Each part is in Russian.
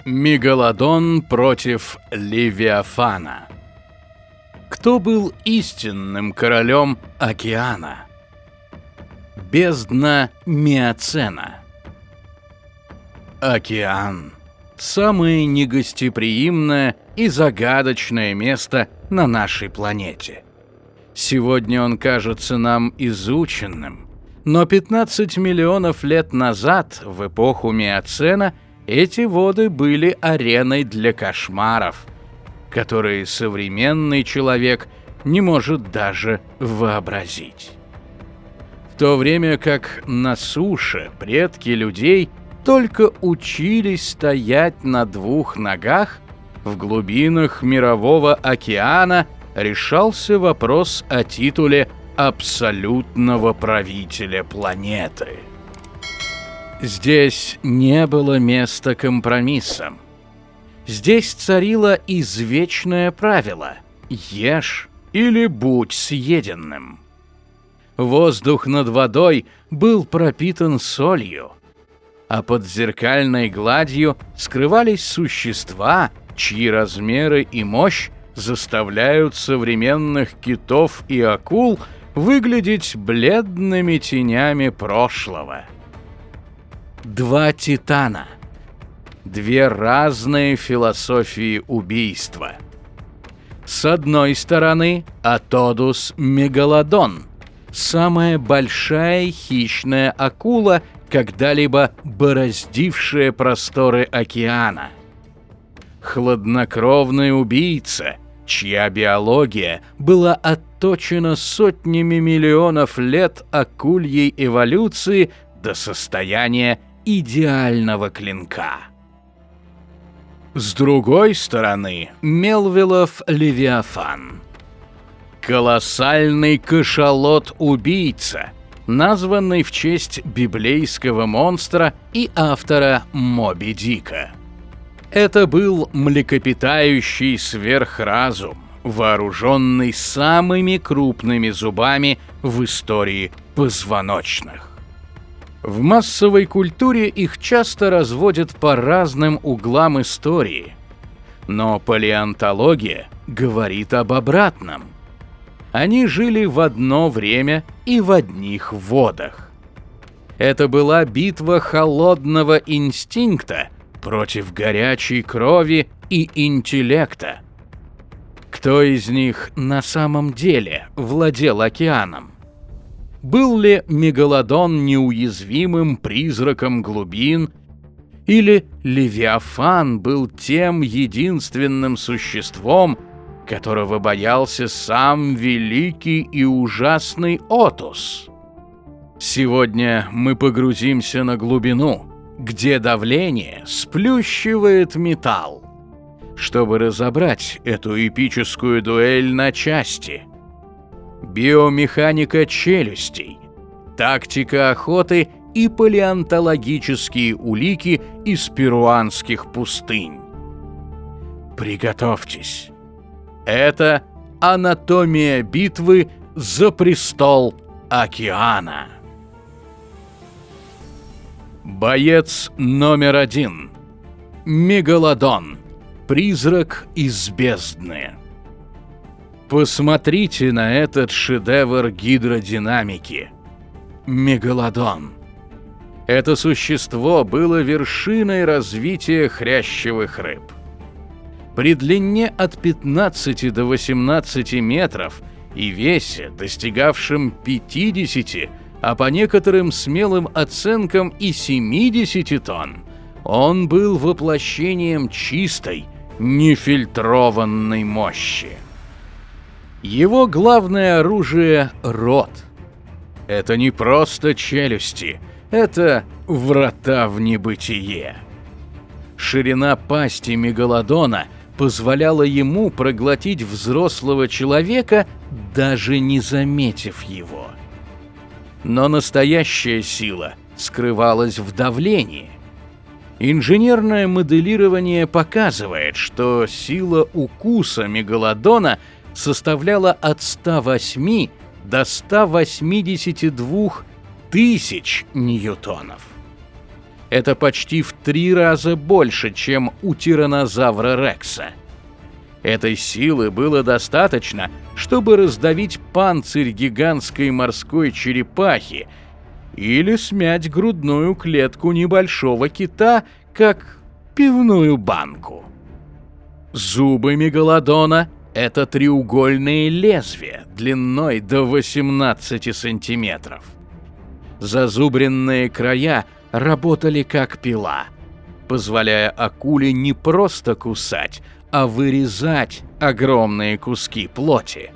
Мегалодон против Левиафана. Кто был истинным королем океана? Бездна Миоцена. Океан – самое негостеприимное и загадочное место на нашей планете. Сегодня он кажется нам изученным, но 15 миллионов лет назад, в эпоху Миоцена, эти воды были ареной для кошмаров, которые современный человек не может даже вообразить. В то время как на суше предки людей только учились стоять на двух ногах, в глубинах мирового океана решался вопрос о титуле абсолютного правителя планеты. Здесь не было места компромиссам. Здесь царило извечное правило – ешь или будь съеденным. Воздух над водой был пропитан солью, а под зеркальной гладью скрывались существа, чьи размеры и мощь заставляют современных китов и акул выглядеть бледными тенями прошлого. Два титана. Две разные философии убийства. С одной стороны, Атодус Мегалодон, самая большая хищная акула, когда-либо бороздившая просторы океана. Хладнокровный убийца, чья биология была отточена сотнями миллионов лет акульей эволюции до состояния идеального клинка. С другой стороны, Мелвилов Левиафан. Колоссальный кашалот-убийца, названный в честь библейского монстра и автора Моби Дика. Это был млекопитающий сверхразум, вооруженный самыми крупными зубами в истории позвоночных. В массовой культуре их часто разводят по разным углам истории, но палеонтология говорит об обратном. Они жили в одно время и в одних водах. Это была битва холодного инстинкта против горячей крови и интеллекта. Кто из них на самом деле владел океаном? Был ли Мегалодон неуязвимым призраком глубин, или Левиафан был тем единственным существом, которого боялся сам великий и ужасный Отус? Сегодня мы погрузимся на глубину, где давление сплющивает металл, чтобы разобрать эту эпическую дуэль на части. Биомеханика челюстей, тактика охоты и палеонтологические улики из перуанских пустынь. Приготовьтесь. Это анатомия битвы за престол океана. Боец номер 1. Мегалодон. Призрак из бездны. Посмотрите на этот шедевр гидродинамики. Мегалодон. Это существо было вершиной развития хрящевых рыб. При длине от 15 до 18 метров и весе, достигавшем 50, а по некоторым смелым оценкам и 70 тонн, он был воплощением чистой, нефильтрованной мощи. Его главное оружие – рот. Это не просто челюсти, это врата в небытие. Ширина пасти Мегалодона позволяла ему проглотить взрослого человека, даже не заметив его. Но настоящая сила скрывалась в давлении. Инженерное моделирование показывает, что сила укуса Мегалодона составляла от 108 до 182 тысяч ньютонов. Это почти в 3 раза больше, чем у тираннозавра Рекса. Этой силы было достаточно, чтобы раздавить панцирь гигантской морской черепахи или смять грудную клетку небольшого кита, как пивную банку. Зубы мегалодона – это треугольные лезвия длиной до 18 сантиметров. Зазубренные края работали как пила, позволяя акуле не просто кусать, а вырезать огромные куски плоти.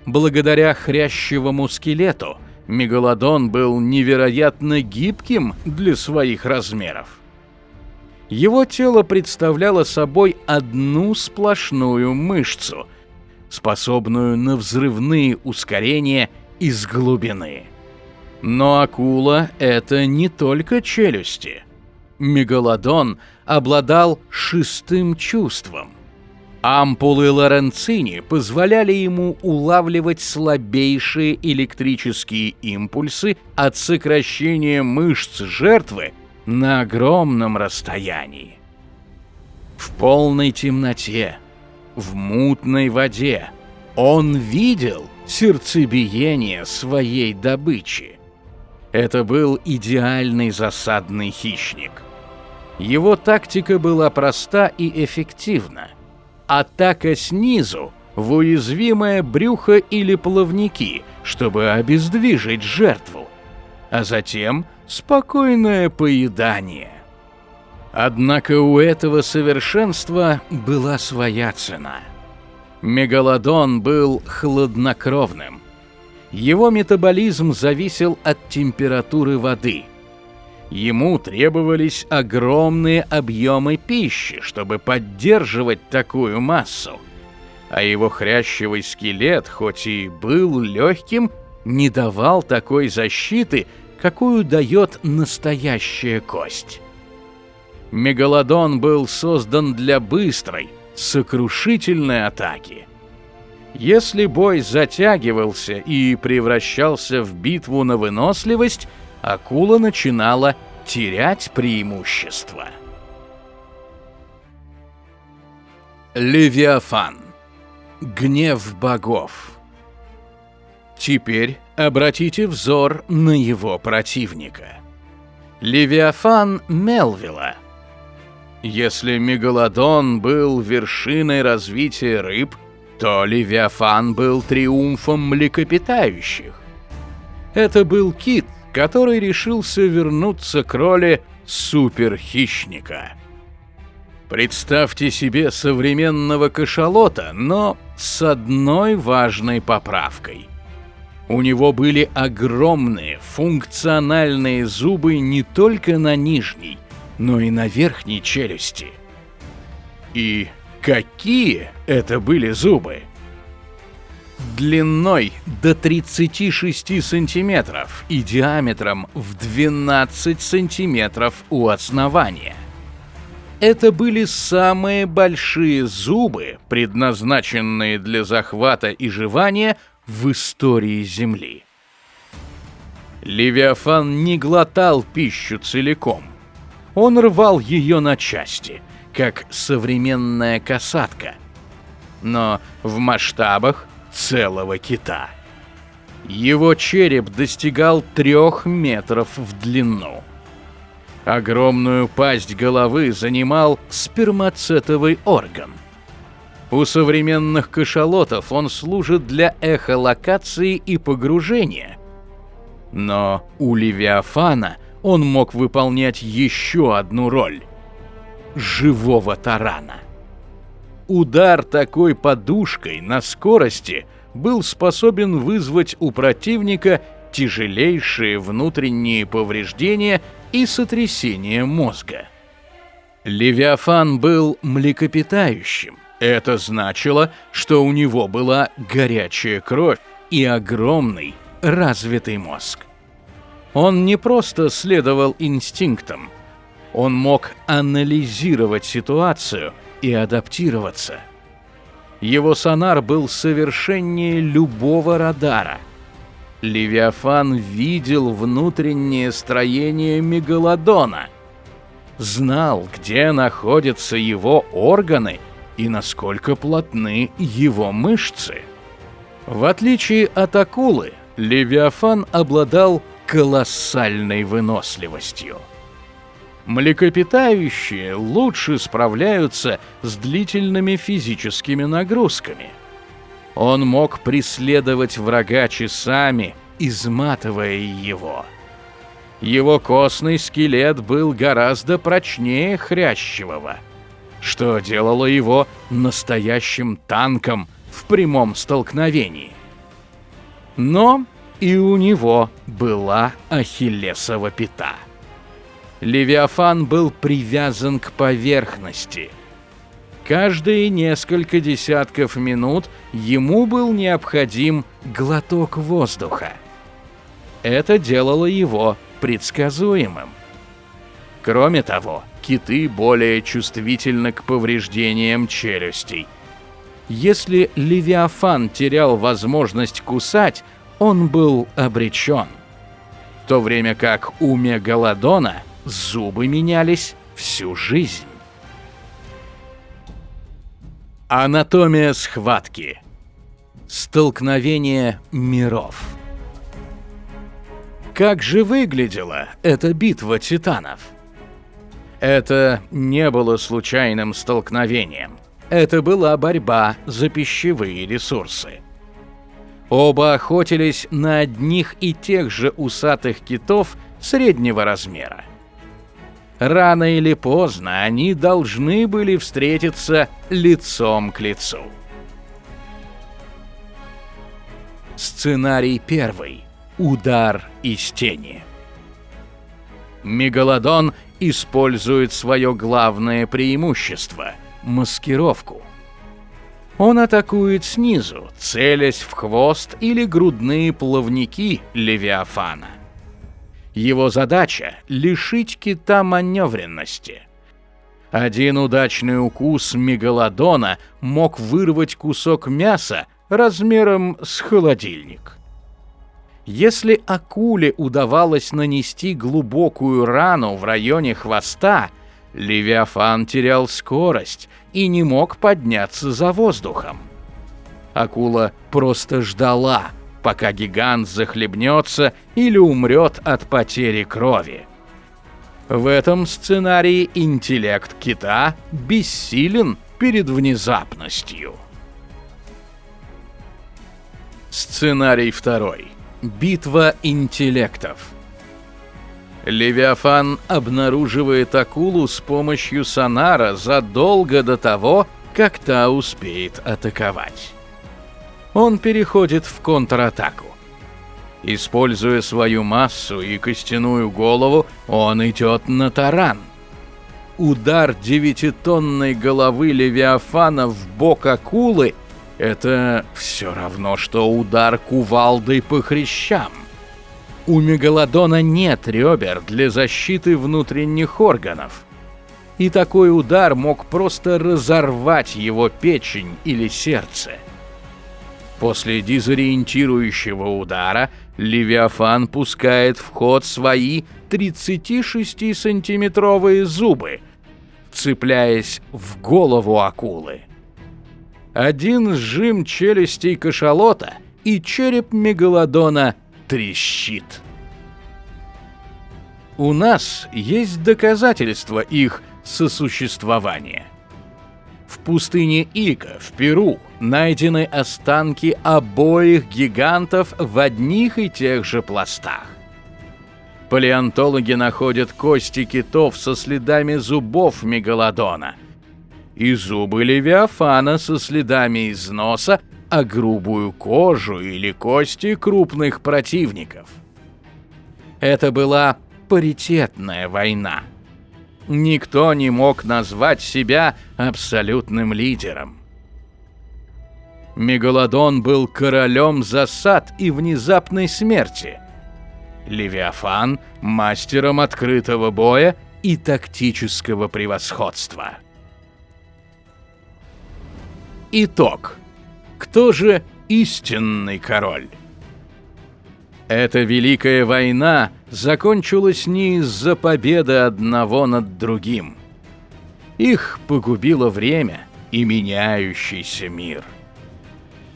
Благодаря хрящевому скелету мегалодон был невероятно гибким для своих размеров. Его тело представляло собой одну сплошную мышцу, способную на взрывные ускорения из глубины. Но акула — это не только челюсти. Мегалодон обладал 6-м чувством. Ампулы Лоренцини позволяли ему улавливать слабейшие электрические импульсы от сокращения мышц жертвы на огромном расстоянии. В полной темноте, в мутной воде он видел сердцебиение своей добычи. Это был идеальный засадный хищник. Его тактика была проста и эффективна. Атака снизу в уязвимое брюхо или плавники, чтобы обездвижить жертву, а затем спокойное поедание. Однако у этого совершенства была своя цена. Мегалодон был хладнокровным. Его метаболизм зависел от температуры воды. Ему требовались огромные объемы пищи, чтобы поддерживать такую массу. А его хрящевый скелет, хоть и был легким, не давал такой защиты, какую дает настоящая кость. Мегалодон был создан для быстрой, сокрушительной атаки. Если бой затягивался и превращался в битву на выносливость, акула начинала терять преимущество. Левиафан. Гнев богов. Теперь обратите взор на его противника. Левиафан Мелвилла. Если мегалодон был вершиной развития рыб, то Левиафан был триумфом млекопитающих. Это был кит, который решился вернуться к роли суперхищника. Представьте себе современного кашалота, но с одной важной поправкой. У него были огромные функциональные зубы не только на нижней, но и на верхней челюсти. И какие это были зубы! Длиной до 36 сантиметров и диаметром в 12 сантиметров у основания. Это были самые большие зубы, предназначенные для захвата и жевания в истории Земли. Левиафан не глотал пищу целиком. Он рвал ее на части, как современная касатка, но в масштабах целого кита. Его череп достигал 3 метров в длину. Огромную пасть головы занимал спермацетовый орган. У современных кашалотов он служит для эхолокации и погружения. Но у Левиафана он мог выполнять еще одну роль – живого тарана. Удар такой подушкой на скорости был способен вызвать у противника тяжелейшие внутренние повреждения и сотрясение мозга. Левиафан был млекопитающим. Это значило, что у него была горячая кровь и огромный развитый мозг. Он не просто следовал инстинктам, он мог анализировать ситуацию и адаптироваться. Его сонар был совершеннее любого радара. Левиафан видел внутреннее строение мегалодона, знал, где находятся его органы и насколько плотны его мышцы. В отличие от акулы, Левиафан обладал колоссальной выносливостью. Млекопитающие лучше справляются с длительными физическими нагрузками. Он мог преследовать врага часами, изматывая его. Его костный скелет был гораздо прочнее хрящевого, что делало его настоящим танком в прямом столкновении. Но и у него была ахиллесова пята. Левиафан был привязан к поверхности. Каждые несколько десятков минут ему был необходим глоток воздуха. Это делало его предсказуемым. Кроме того, киты более чувствительны к повреждениям челюстей. Если Левиафан терял возможность кусать, он был обречен. В то время как у мегалодона зубы менялись всю жизнь. Анатомия схватки. Столкновение миров. Как же выглядела эта битва титанов? Это не было случайным столкновением. Это была борьба за пищевые ресурсы. Оба охотились на одних и тех же усатых китов среднего размера. Рано или поздно они должны были встретиться лицом к лицу. Сценарий первый. Удар из тени. Мегалодон использует свое главное преимущество – маскировку. Он атакует снизу, целясь в хвост или грудные плавники Левиафана. Его задача – лишить кита маневренности. Один удачный укус мегалодона мог вырвать кусок мяса размером с холодильник. Если акуле удавалось нанести глубокую рану в районе хвоста, Левиафан терял скорость и не мог подняться за воздухом. Акула просто ждала, пока гигант захлебнется или умрет от потери крови. В этом сценарии интеллект кита бессилен перед внезапностью. Сценарий второй. Битва интеллектов. Левиафан обнаруживает акулу с помощью сонара задолго до того, как та успеет атаковать. Он переходит в контратаку. Используя свою массу и костяную голову, он идет на таран. Удар 9-тонной головы Левиафана в бок акулы – это все равно, что удар кувалдой по хрящам. У мегалодона нет ребер для защиты внутренних органов. И такой удар мог просто разорвать его печень или сердце. После дезориентирующего удара Левиафан пускает в ход свои 36-сантиметровые зубы, цепляясь в голову акулы. Один сжим челюстей кашалота, и череп мегалодона трещит. У нас есть доказательства их сосуществования. В пустыне Ика в Перу найдены останки обоих гигантов в одних и тех же пластах. Палеонтологи находят кости китов со следами зубов мегалодона и зубы Левиафана со следами износа, а грубую кожу или кости крупных противников. Это была паритетная война. Никто не мог назвать себя абсолютным лидером. Мегалодон был королем засад и внезапной смерти. Левиафан – мастером открытого боя и тактического превосходства. Итог. Кто же истинный король? Эта великая война закончилась не из-за победы одного над другим. Их погубило время и меняющийся мир.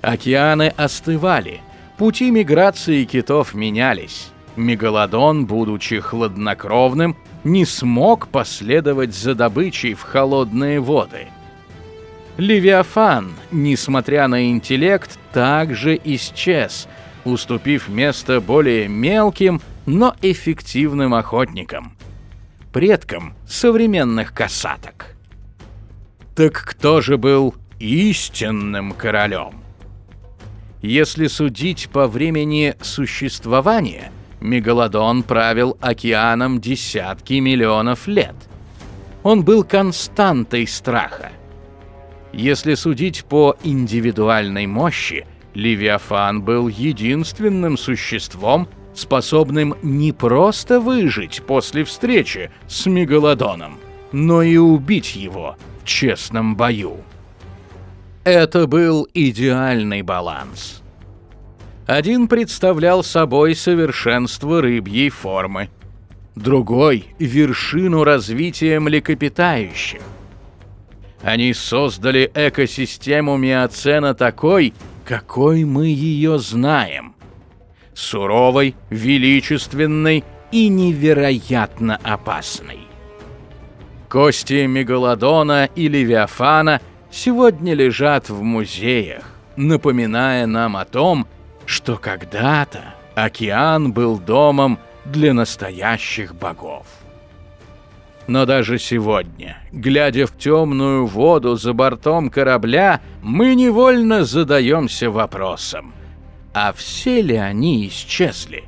Океаны остывали, пути миграции китов менялись. Мегалодон, будучи хладнокровным, не смог последовать за добычей в холодные воды. Левиафан, несмотря на интеллект, также исчез, уступив место более мелким, но эффективным охотникам, предкам современных касаток. Так кто же был истинным королем? Если судить по времени существования, Мегалодон правил океаном десятки миллионов лет. Он был константой страха. Если судить по индивидуальной мощи, Левиафан был единственным существом, способным не просто выжить после встречи с Мегалодоном, но и убить его в честном бою. Это был идеальный баланс. Один представлял собой совершенство рыбьей формы, другой — вершину развития млекопитающих. Они создали экосистему Миоцена такой, какой мы ее знаем. Суровой, величественной и невероятно опасной. Кости Мегалодона и Левиафана сегодня лежат в музеях, напоминая нам о том, что когда-то океан был домом для настоящих богов. Но даже сегодня, глядя в темную воду за бортом корабля, мы невольно задаемся вопросом: а все ли они исчезли?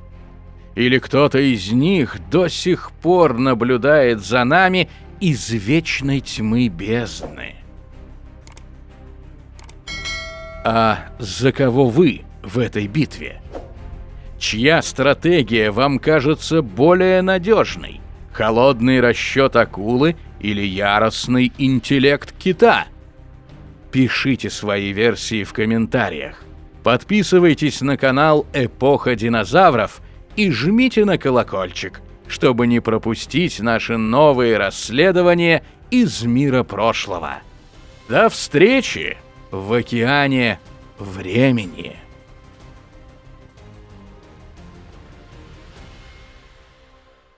Или кто-то из них до сих пор наблюдает за нами из вечной тьмы бездны? А за кого вы в этой битве? Чья стратегия вам кажется более надежной? Холодный расчет акулы или яростный интеллект кита? Пишите свои версии в комментариях. Подписывайтесь на канал «Эпоха динозавров» и жмите на колокольчик, чтобы не пропустить наши новые расследования из мира прошлого. До встречи в океане времени.